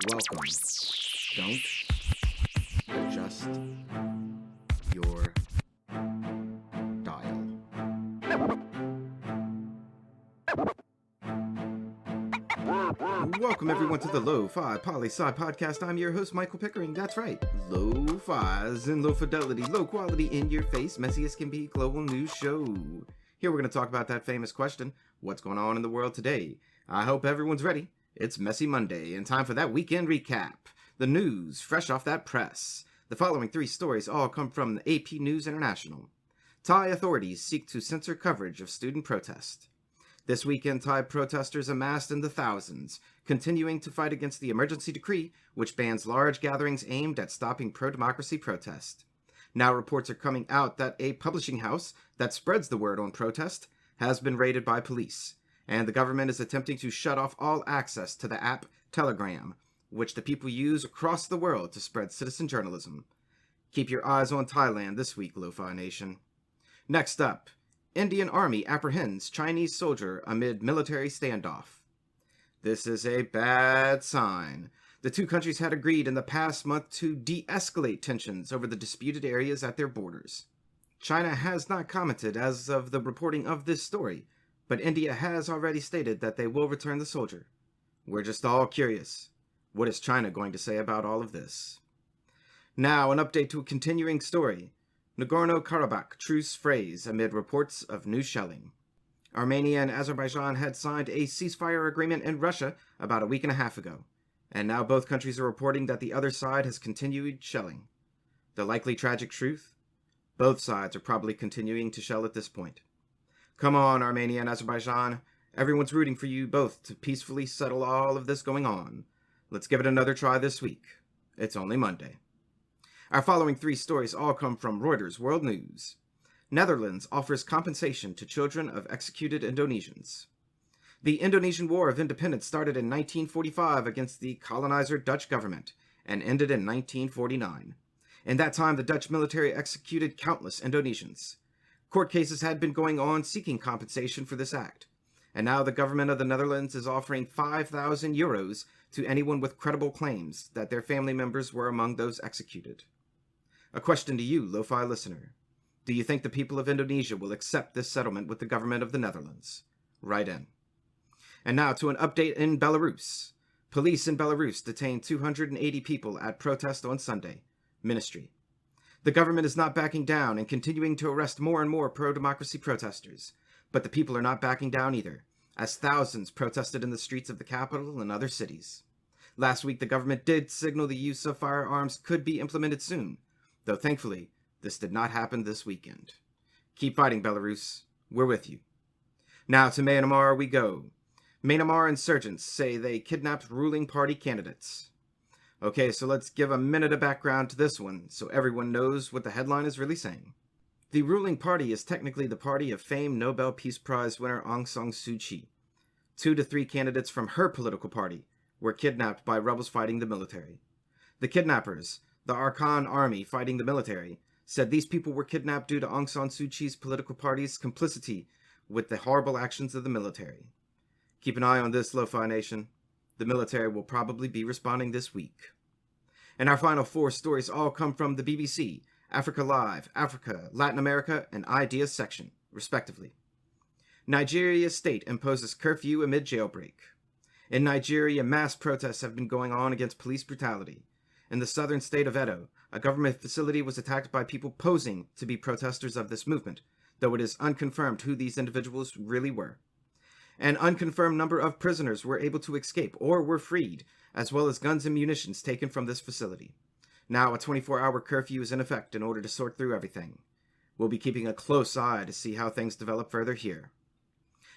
Welcome. Don't adjust your dial. Welcome everyone to the Lofi Poli Sci podcast. I'm your host, Michael Pickering. That's right, Lo-Fi's in low fidelity, low quality, in your face, messy as can be global news show. Here we're going to talk about that famous question, what's going on in the world today? I hope everyone's ready. It's Messy Monday, and time for that weekend recap. The news, fresh off that press. The following three stories all come from the AP News International. Thai authorities seek to censor coverage of student protest. This weekend, Thai protesters amassed in the thousands, continuing to fight against the emergency decree, which bans large gatherings aimed at stopping pro-democracy protest. Now reports are coming out that a publishing house that spreads the word on protest has been raided by police, and the government is attempting to shut off all access to the app Telegram, which the people use across the world to spread citizen journalism. Keep your eyes on Thailand this week, Lo-Fi Nation. Next up, Indian Army apprehends Chinese soldier amid military standoff. This is a bad sign. The two countries had agreed in the past month to de-escalate tensions over the disputed areas at their borders. China has not commented as of the reporting of this story, but India has already stated that they will return the soldier. We're just all curious. What is China going to say about all of this? Now, an update to a continuing story. Nagorno-Karabakh truce phrase amid reports of new shelling. Armenia and Azerbaijan had signed a ceasefire agreement in Russia about a week and a half ago, and now both countries are reporting that the other side has continued shelling. The likely tragic truth? Both sides are probably continuing to shell at this point. Come on, Armenia and Azerbaijan. Everyone's rooting for you both to peacefully settle all of this going on. Let's give it another try this week. It's only Monday. Our following three stories all come from Reuters World News. Netherlands offers compensation to children of executed Indonesians. The Indonesian War of Independence started in 1945 against the colonizer Dutch government and ended in 1949. In that time, the Dutch military executed countless Indonesians. Court cases had been going on seeking compensation for this act, and now the government of the Netherlands is offering 5,000 euros to anyone with credible claims that their family members were among those executed. A question to you, Lo-Fi listener. Do you think the people of Indonesia will accept this settlement with the government of the Netherlands? Write in. And now to an update in Belarus. Police in Belarus detained 280 people at protest on Sunday. Ministry. The government is not backing down and continuing to arrest more and more pro-democracy protesters. But the people are not backing down either, as thousands protested in the streets of the capital and other cities. Last week, the government did signal the use of firearms could be implemented soon, though thankfully, this did not happen this weekend. Keep fighting, Belarus. We're with you. Now to Myanmar we go. Myanmar insurgents say they kidnapped ruling party candidates. Okay, so let's give a minute of background to this one, so everyone knows what the headline is really saying. The ruling party is technically the party of famed Nobel Peace Prize winner Aung San Suu Kyi. 2 to 3 candidates from her political party were kidnapped by rebels fighting the military. The kidnappers, the Arcon army fighting the military, said these people were kidnapped due to Aung San Suu Kyi's political party's complicity with the horrible actions of the military. Keep an eye on this, Lo-Fi Nation. The military will probably be responding this week. And our final 4 stories all come from the BBC, Africa Live, Africa, Latin America, and Ideas section, respectively. Nigeria state imposes curfew amid jailbreak. In Nigeria, mass protests have been going on against police brutality. In the southern state of Edo, a government facility was attacked by people posing to be protesters of this movement, though it is unconfirmed who these individuals really were. An unconfirmed number of prisoners were able to escape or were freed, as well as guns and munitions taken from this facility. Now a 24-hour curfew is in effect in order to sort through everything. We'll be keeping a close eye to see how things develop further here.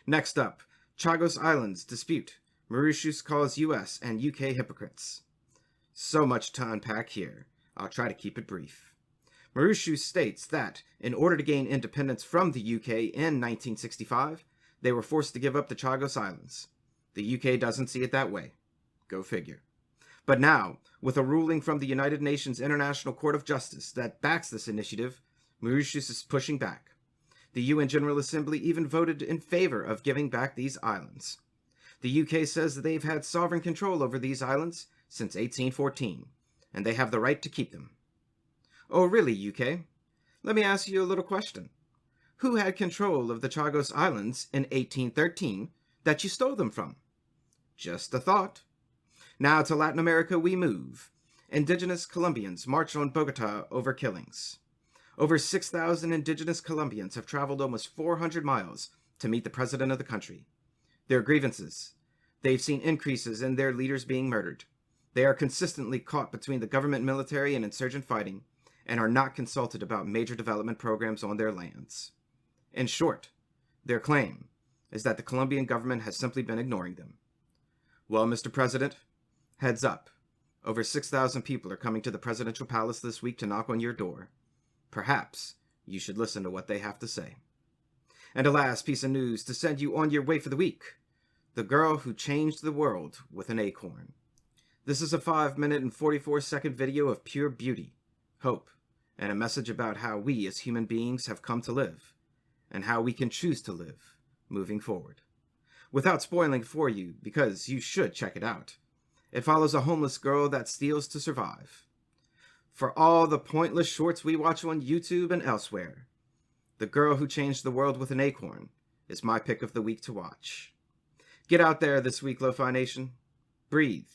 Next up, Chagos Islands dispute. Mauritius calls US and UK hypocrites. So much to unpack here. I'll try to keep it brief. Mauritius states that, in order to gain independence from the UK in 1965, they were forced to give up the Chagos Islands. The UK doesn't see it that way. Go figure. But now, with a ruling from the United Nations International Court of Justice that backs this initiative, Mauritius is pushing back. The UN General Assembly even voted in favor of giving back these islands. The UK says that they've had sovereign control over these islands since 1814, and they have the right to keep them. Oh, really, UK? Let me ask you a little question. Who had control of the Chagos Islands in 1813 that you stole them from? Just a thought. Now to Latin America we move. Indigenous Colombians march on Bogota over killings. Over 6,000 indigenous Colombians have traveled almost 400 miles to meet the president of the country. Their grievances: they've seen increases in their leaders being murdered. They are consistently caught between the government military and insurgent fighting, and are not consulted about major development programs on their lands. In short, their claim is that the Colombian government has simply been ignoring them. Well, Mr. President, heads up. Over 6,000 people are coming to the presidential palace this week to knock on your door. Perhaps you should listen to what they have to say. And a last piece of news to send you on your way for the week. The girl who changed the world with an acorn. This is a 5-minute and 44-second video of pure beauty, hope, and a message about how we as human beings have come to live, and how we can choose to live moving forward. Without spoiling for you, because you should check it out, it follows a homeless girl that steals to survive. For all the pointless shorts we watch on YouTube and elsewhere, The Girl Who Changed the World with an Acorn is my pick of the week to watch. Get out there this week, Lo-Fi Nation. Breathe.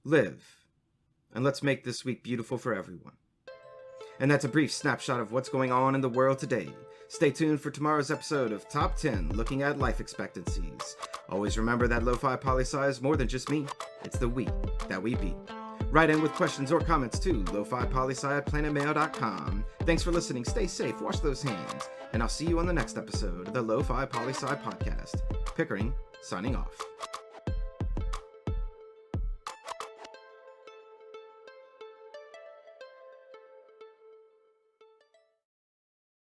Live. And let's make this week beautiful for everyone. And that's a brief snapshot of what's going on in the world today. Stay tuned for tomorrow's episode of Top 10 looking at life expectancies. Always remember that Lofi Poli Sci is more than just me. It's the we that we be. Write in with questions or comments to lofipolisci@planetmail.com. Thanks for listening. Stay safe. Wash those hands. And I'll see you on the next episode of the Lofi Poli Sci podcast. Pickering, signing off.